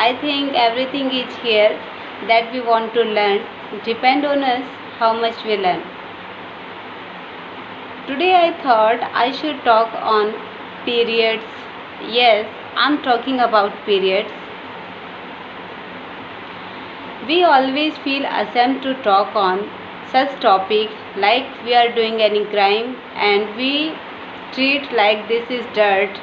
I think everything is here that we want to learn. Depend on us how much we learn. Today I thought I should talk on periods. Yes, I'm talking about periods. We always feel ashamed to talk on such topic like we are doing any crime, and we treat like this is dirt.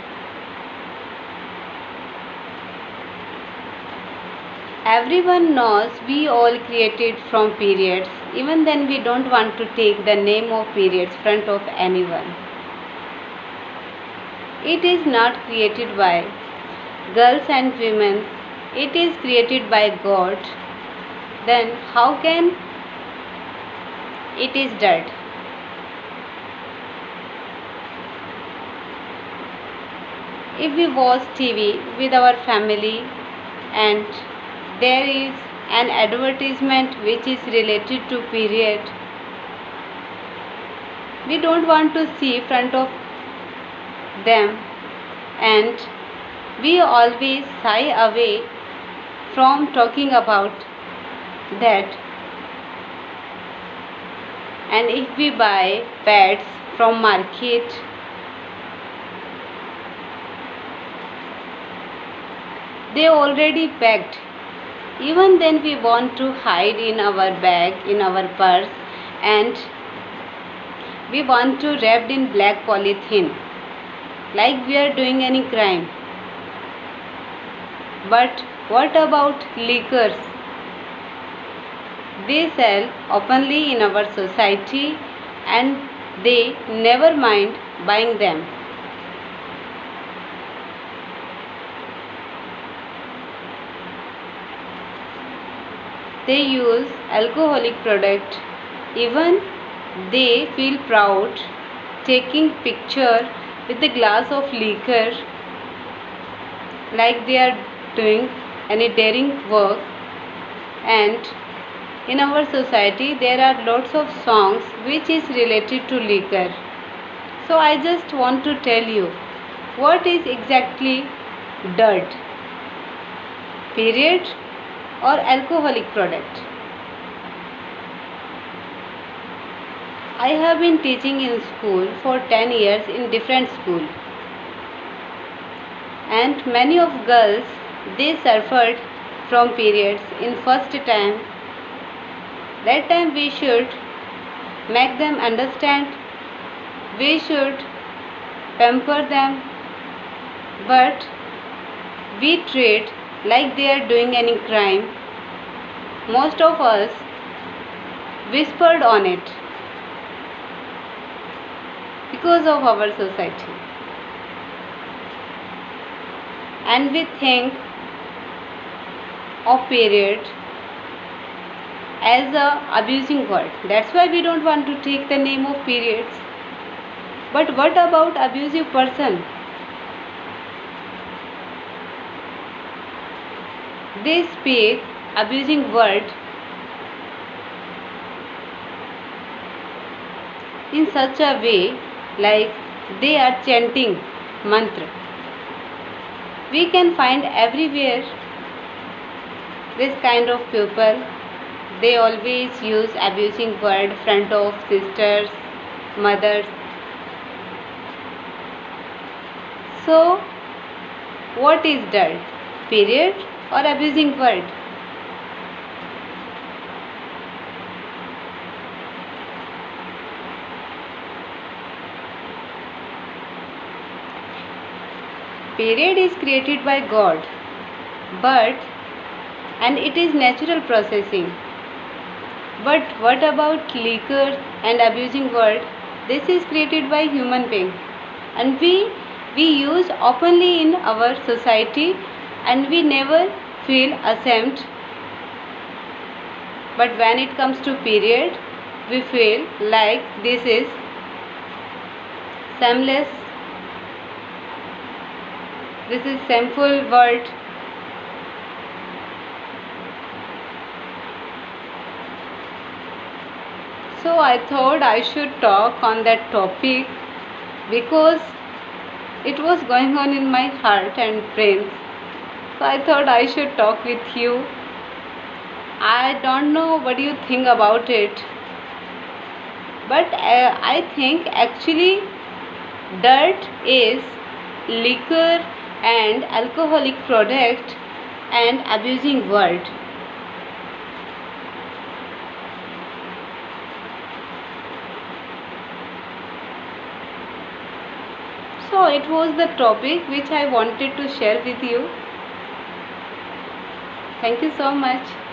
Everyone knows we all created from periods. Even then we don't want to take the name of periods front of anyone. It is not created by girls and women. It is created by God. Then how can it is dirt? If we watch TV with our family and there is an advertisement which is related to period, we don't want to see front of them, and we always shy away from talking about that. And if we buy pads from market, they already packed. Even then we want to hide in our bag, in our purse, and we want to wrapped in black polythene like we are doing any crime. But what about liquors? They sell openly in our society and they never mind buying them. They use alcoholic product. Even they feel proud taking picture with a glass of liquor like they are doing any daring work. And in our society there are lots of songs which is related to liquor. So I just want to tell you what is exactly dirt, period or alcoholic product. I have been teaching in school for 10 years in different school, and many of girls, they suffered from periods in first time. That time we should make them understand, we should pamper them, but we treat like they are doing any crime. Most of us whispered on it because of our society, and we think of period as a abusing word. That's why we don't want to take the name of periods. But what about abusive person? They speak abusing word in such a way like they are chanting mantra. We can find everywhere this kind of people. They always use abusing word front of sisters, mothers. So what is dirt? Period or abusing word? Period is created by God, and it is natural processing. But what about liquor and abusing word? This is created by human being, and we use openly in our society, and we never feel ashamed. But when it comes to period, we feel like this is shameless, this is shameful word. So I thought I should talk on that topic because it was going on in my heart and brain. So I thought I should talk with you. I don't know what you think about it, but I think actually dirt is liquor and alcoholic product and abusing word. So it was the topic which I wanted to share with you. Thank you so much.